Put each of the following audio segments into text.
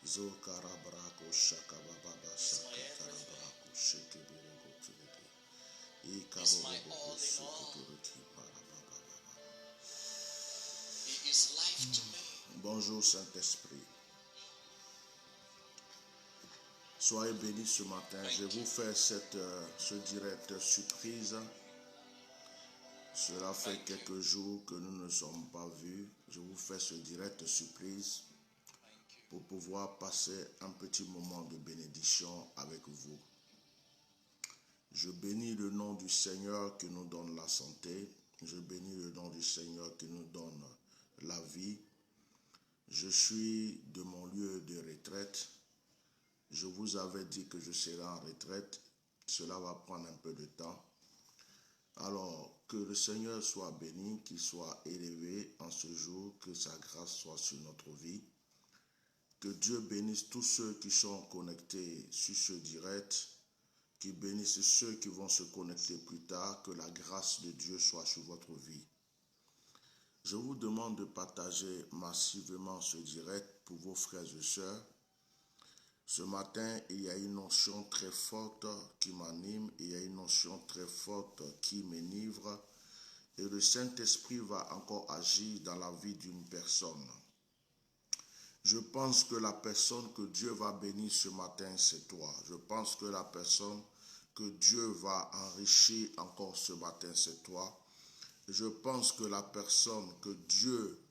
Zokarabrako shakababa sakatarabrako shekeberego tulebe. Ikaboboko sukuturuki parababa. He is life to me. Bonjour Saint-Esprit. Soyez bénis ce matin. Je vous fais ce direct surprise. Cela fait quelques jours que nous ne sommes pas vus. Je vous fais ce direct surprise pour pouvoir passer un petit moment de bénédiction avec vous. Je bénis le nom du Seigneur qui nous donne la santé. Je bénis le nom du Seigneur qui nous donne la vie. Je suis de mon lieu de retraite. Je vous avais dit que je serai en retraite. Cela va prendre un peu de temps. Alors, que le Seigneur soit béni, qu'il soit élevé en ce jour, que sa grâce soit sur notre vie. Que Dieu bénisse tous ceux qui sont connectés sur ce direct, qu'il bénisse ceux qui vont se connecter plus tard, que la grâce de Dieu soit sur votre vie. Je vous demande de partager massivement ce direct pour vos frères et sœurs. Ce matin, il y a une notion très forte qui m'anime, il y a une notion très forte qui m'enivre, et le Saint-Esprit va encore agir dans la vie d'une personne. Je pense que la personne que Dieu va bénir ce matin, c'est toi. Je pense que la personne que Dieu va enrichir encore ce matin, c'est toi. Je pense que la personne que Dieu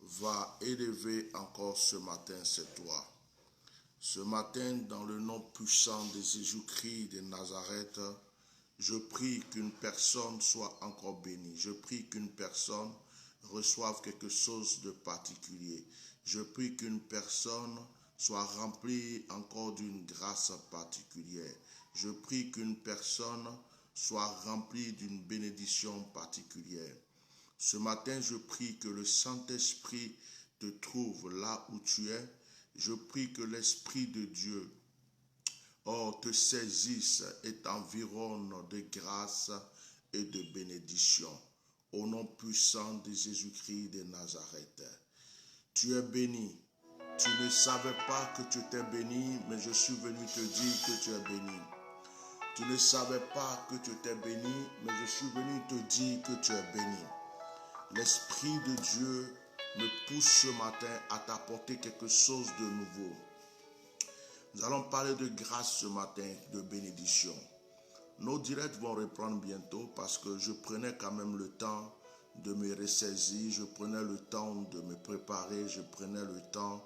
va élever encore ce matin, c'est toi. Ce matin, dans le nom puissant de Jésus-Christ de Nazareth, je prie qu'une personne soit encore bénie. Je prie qu'une personne reçoive quelque chose de particulier. Je prie qu'une personne soit remplie encore d'une grâce particulière. Je prie qu'une personne soit remplie d'une bénédiction particulière. Ce matin, je prie que le Saint-Esprit te trouve là où tu es. Je prie que l'Esprit de Dieu te saisisse et t'environne de grâce et de bénédiction. Au nom puissant de Jésus-Christ de Nazareth. Tu es béni. Tu ne savais pas que tu étais béni, mais je suis venu te dire que tu es béni. Tu ne savais pas que tu étais béni, mais je suis venu te dire que tu es béni. L'Esprit de Dieu me pousse ce matin à t'apporter quelque chose de nouveau. Nous allons parler de grâce ce matin, de bénédiction. Nos directs vont reprendre bientôt parce que je prenais quand même le temps de me ressaisir, je prenais le temps de me préparer, je prenais le temps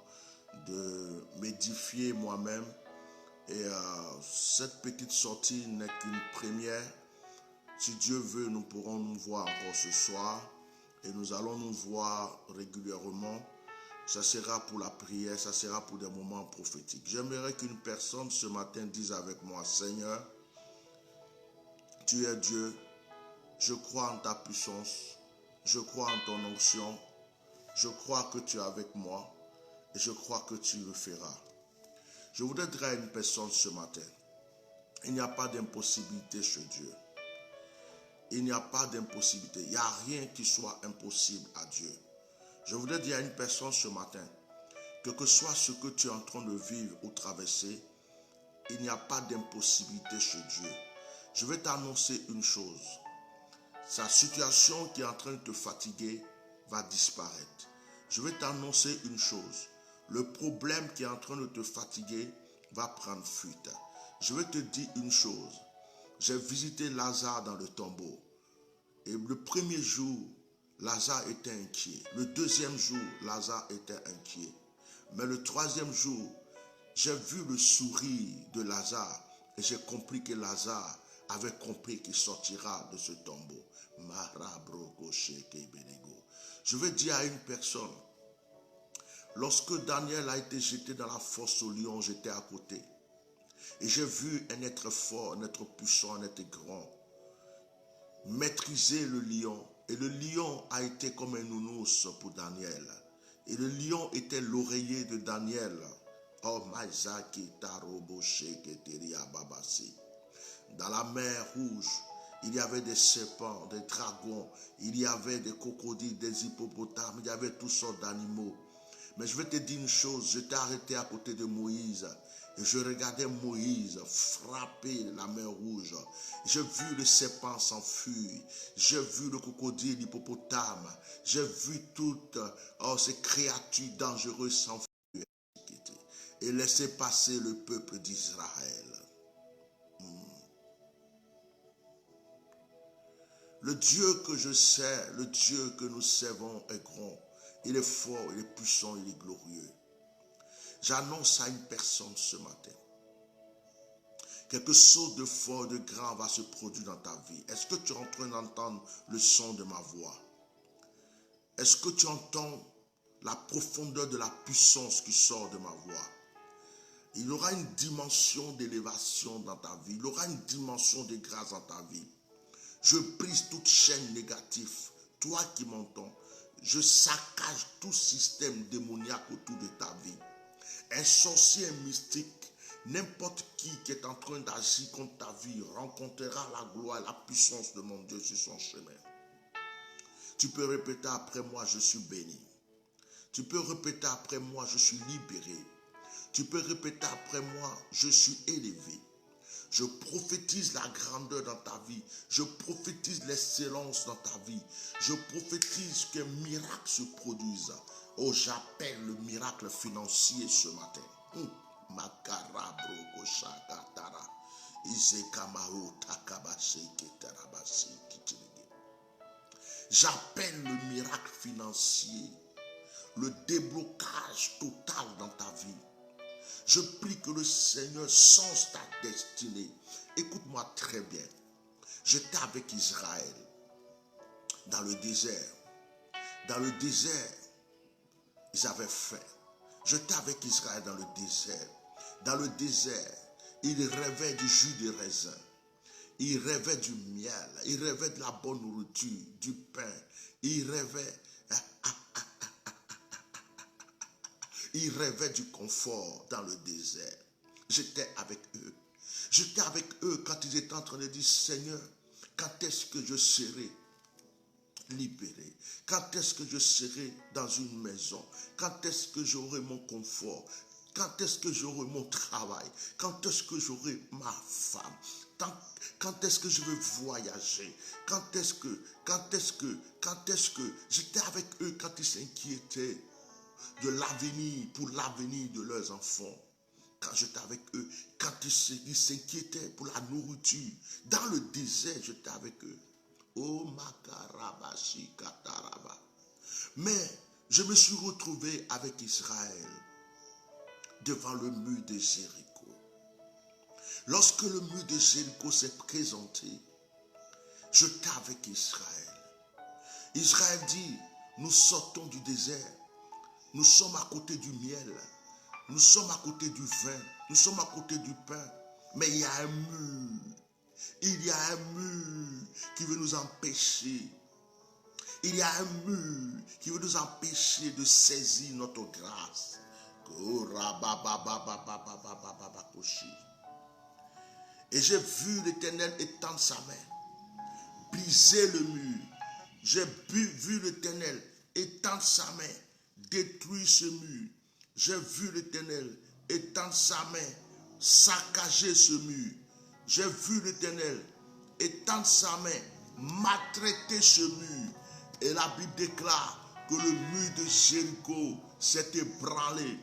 de m'édifier moi-même. Et cette petite sortie n'est qu'une première. Si Dieu veut, nous pourrons nous voir encore ce soir. Et nous allons nous voir régulièrement. Ça sera pour la prière, ça sera pour des moments prophétiques. J'aimerais qu'une personne ce matin dise avec moi, Seigneur, tu es Dieu, je crois en ta puissance, je crois en ton onction, je crois que tu es avec moi et je crois que tu le feras. Je voudrais dire à une personne ce matin, il n'y a pas d'impossibilité chez Dieu. Il n'y a pas d'impossibilité. Il n'y a rien qui soit impossible à Dieu. Je voudrais dire à une personne ce matin, que soit ce que tu es en train de vivre ou traverser, il n'y a pas d'impossibilité chez Dieu. Je vais t'annoncer une chose. Sa situation qui est en train de te fatiguer va disparaître. Je vais t'annoncer une chose. Le problème qui est en train de te fatiguer va prendre fuite. Je vais te dire une chose. J'ai visité Lazare dans le tombeau. Et le premier jour, Lazare était inquiet. Le deuxième jour, Lazare était inquiet. Mais le troisième jour, j'ai vu le sourire de Lazare. Et j'ai compris que Lazare avait compris qu'il sortira de ce tombeau. Je vais dire à une personne, lorsque Daniel a été jeté dans la fosse au lion, j'étais à côté. Et j'ai vu un être fort, un être puissant, un être grand maîtriser le lion. Et le lion a été comme un nounours pour Daniel. Et le lion était l'oreiller de Daniel. Oh, Maïzaki Tarobo Sheketeria Babasi. Dans la mer Rouge, il y avait des serpents, des dragons, il y avait des crocodiles, des hippopotames, il y avait toutes sortes d'animaux. Mais je vais te dire une chose, je t'ai arrêté à côté de Moïse et je regardais Moïse frapper la mer rouge. J'ai vu le serpent s'enfuir, j'ai vu le crocodile, l'hippopotame, j'ai vu toutes ces créatures dangereuses s'enfuir et laisser passer le peuple d'Israël. Le Dieu que je sers, le Dieu que nous servons est grand. Il est fort, il est puissant, il est glorieux. J'annonce à une personne ce matin. Quelque chose de fort, de grand va se produire dans ta vie. Est-ce que tu es en train d'entendre le son de ma voix? Est-ce que tu entends la profondeur de la puissance qui sort de ma voix? Il y aura une dimension d'élévation dans ta vie. Il y aura une dimension de grâce dans ta vie. Je brise toute chaîne négative. Toi qui m'entends, je saccage tout système démoniaque autour de ta vie. Un sorcier, un mystique, n'importe qui est en train d'agir contre ta vie rencontrera la gloire et la puissance de mon Dieu sur son chemin. Tu peux répéter après moi, je suis béni. Tu peux répéter après moi, je suis libéré. Tu peux répéter après moi, je suis élevé. Je prophétise la grandeur dans ta vie. Je prophétise l'excellence dans ta vie. Je prophétise qu'un miracle se produise. Oh, j'appelle le miracle financier ce matin. J'appelle le miracle financier. Le déblocage total dans ta vie. Je prie que le Seigneur change ta destinée. Écoute-moi très bien. J'étais avec Israël dans le désert. Dans le désert, ils avaient faim. J'étais avec Israël dans le désert. Dans le désert, ils rêvaient du jus de raisin. Ils rêvaient du miel. Ils rêvaient de la bonne nourriture, du pain. Ils rêvaient du confort dans le désert. J'étais avec eux. J'étais avec eux quand ils étaient en train de dire, Seigneur, quand est-ce que je serai libéré? Quand est-ce que je serai dans une maison? Quand est-ce que j'aurai mon confort? Quand est-ce que j'aurai mon travail? Quand est-ce que j'aurai ma femme? Quand est-ce que je vais voyager? Quand est-ce que j'étais avec eux quand ils s'inquiétaient de l'avenir, pour l'avenir de leurs enfants. Quand j'étais avec eux, quand ils s'inquiétaient pour la nourriture, dans le désert, j'étais avec eux. Oh makarabashi kataraba. Mais je me suis retrouvé avec Israël devant le mur de Jéricho. Lorsque le mur de Jéricho s'est présenté, j'étais avec Israël. Israël dit, nous sortons du désert. Nous sommes à côté du miel, nous sommes à côté du vin, nous sommes à côté du pain. Mais il y a un mur, il y a un mur qui veut nous empêcher. Il y a un mur qui veut nous empêcher de saisir notre grâce. Et j'ai vu l'Éternel étendre sa main, briser le mur. J'ai vu l'Éternel étendre sa main, détruire ce mur. J'ai vu l'Éternel étendre sa main, saccager ce mur. J'ai vu l'Éternel étendre sa main, maltraiter ce mur. Et la Bible déclare que le mur de Jéricho s'est ébranlé.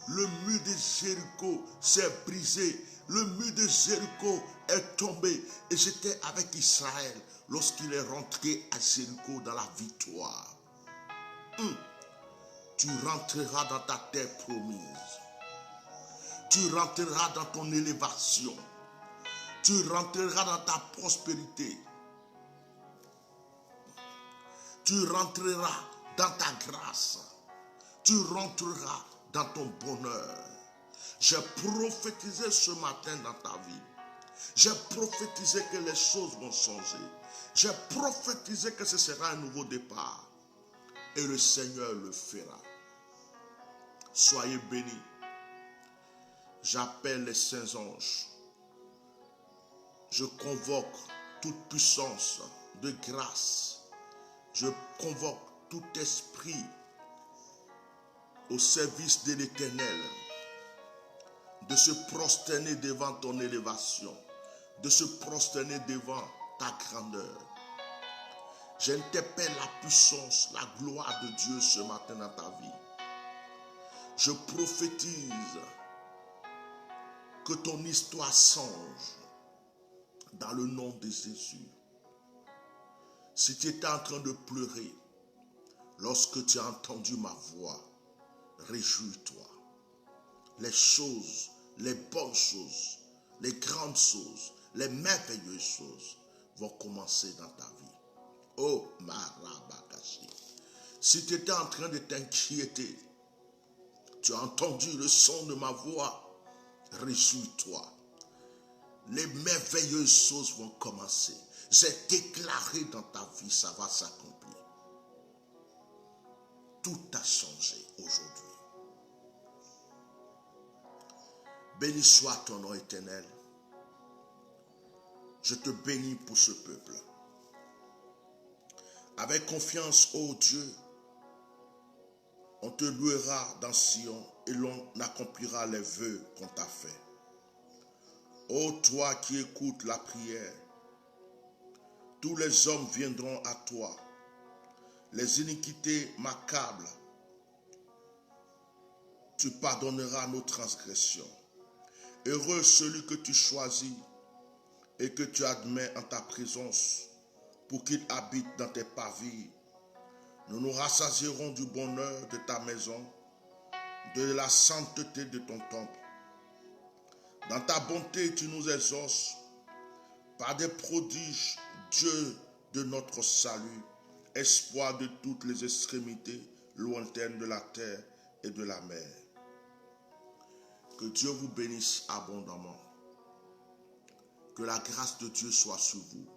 Le mur de Jéricho s'est brisé. Le mur de Jéricho est tombé. Et j'étais avec Israël lorsqu'il est rentré à Jéricho dans la victoire. Tu rentreras dans ta terre promise. Tu rentreras dans ton élévation. Tu rentreras dans ta prospérité. Tu rentreras dans ta grâce. Tu rentreras dans ton bonheur. J'ai prophétisé ce matin dans ta vie. J'ai prophétisé que les choses vont changer. J'ai prophétisé que ce sera un nouveau départ. Et le Seigneur le fera. Soyez bénis. J'appelle les saints anges. Je convoque toute puissance de grâce. Je convoque tout esprit au service de l'Éternel, de se prosterner devant ton élévation, de se prosterner devant ta grandeur. J'interpelle la puissance, la gloire de Dieu ce matin dans ta vie. Je prophétise que ton histoire change dans le nom de Jésus. Si tu étais en train de pleurer lorsque tu as entendu ma voix, réjouis-toi. Les choses, les bonnes choses, les grandes choses, les merveilleuses choses vont commencer dans ta vie. Oh, Marabakashi. Si tu étais en train de t'inquiéter, tu as entendu le son de ma voix, réjouis-toi. Les merveilleuses choses vont commencer. J'ai déclaré dans ta vie, ça va s'accomplir. Tout a changé aujourd'hui. Béni soit ton nom éternel. Je te bénis pour ce peuple. Avec confiance, ô Dieu, on te louera dans Sion et l'on accomplira les vœux qu'on t'a fait. Ô toi qui écoutes la prière, tous les hommes viendront à toi. Les iniquités m'accablent. Tu pardonneras nos transgressions. Heureux celui que tu choisis et que tu admets en ta présence pour qu'il habite dans tes parvis. Nous nous rassasierons du bonheur de ta maison, de la sainteté de ton temple. Dans ta bonté, tu nous exauces par des prodiges, Dieu de notre salut, espoir de toutes les extrémités lointaines de la terre et de la mer. Que Dieu vous bénisse abondamment. Que la grâce de Dieu soit sur vous.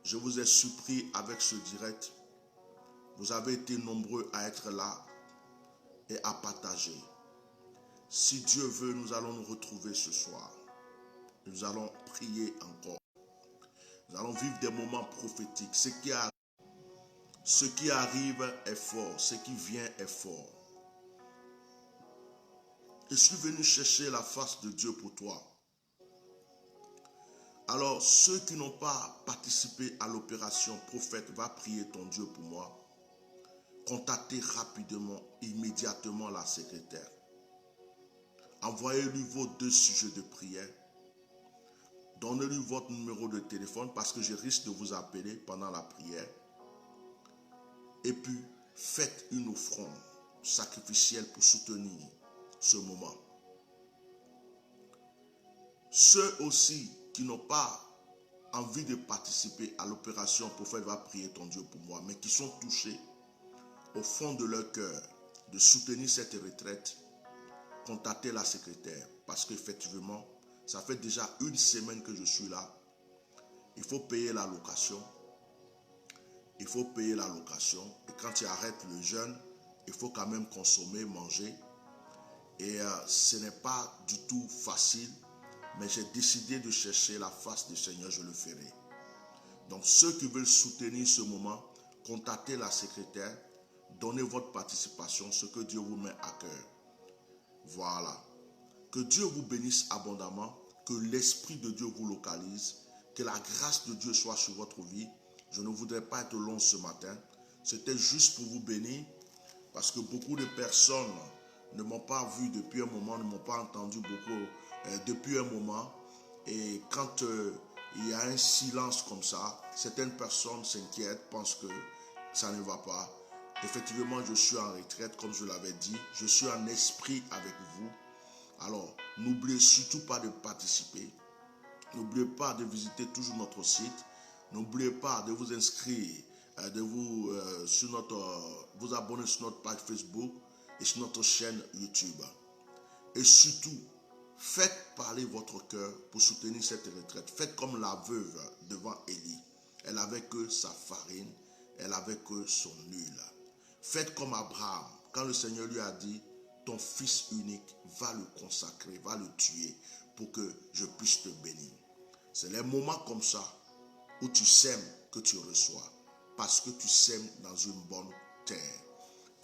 Je vous ai supplie avec ce direct. Vous avez été nombreux à être là et à partager. Si Dieu veut, nous allons nous retrouver ce soir. Nous allons prier encore. Nous allons vivre des moments prophétiques. Ce qui arrive est fort. Ce qui vient est fort. Je suis venu chercher la face de Dieu pour toi. Alors, ceux qui n'ont pas participé à l'opération prophète, va prier ton Dieu pour moi. Contactez rapidement, immédiatement la secrétaire. Envoyez-lui vos 2 sujets de prière. Donnez-lui votre numéro de téléphone parce que je risque de vous appeler pendant la prière. Et puis, faites une offrande sacrificielle pour soutenir ce moment. Ceux aussi qui n'ont pas envie de participer à l'opération prophète va prier ton Dieu pour moi, mais qui sont touchés au fond de leur cœur de soutenir cette retraite, contactez la secrétaire parce qu'effectivement, ça fait déjà 1 semaine que je suis là. Il faut payer la location. Il faut payer la location. Et quand tu arrêtes le jeûne, il faut quand même consommer, manger. Et ce n'est pas du tout facile, mais j'ai décidé de chercher la face du Seigneur, je le ferai. Donc ceux qui veulent soutenir ce moment, contactez la secrétaire, donnez votre participation, ce que Dieu vous met à cœur. Voilà. Que Dieu vous bénisse abondamment, que l'Esprit de Dieu vous localise, que la grâce de Dieu soit sur votre vie. Je ne voudrais pas être long ce matin. C'était juste pour vous bénir, parce que beaucoup de personnes ne m'ont pas vu depuis un moment, ne m'ont pas entendu beaucoup depuis un moment. Et quand il y a un silence comme ça, certaines personnes s'inquiètent, pensent que ça ne va pas. Effectivement, je suis en retraite, comme je l'avais dit. Je suis en esprit avec vous. Alors, n'oubliez surtout pas de participer. N'oubliez pas de visiter toujours notre site. N'oubliez pas de vous inscrire, de vous abonner sur notre page Facebook et sur notre chaîne YouTube. Et surtout, faites parler votre cœur pour soutenir cette retraite. Faites comme la veuve devant Élie. Elle avait que sa farine, elle avait que son huile. Faites comme Abraham, quand le Seigneur lui a dit, ton fils unique, va le consacrer, va le tuer pour que je puisse te bénir. C'est les moments comme ça où tu sèmes que tu reçois, parce que tu sèmes dans une bonne terre.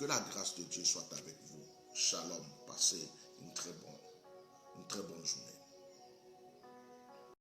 Que la grâce de Dieu soit avec vous. Shalom. Passez une très bonne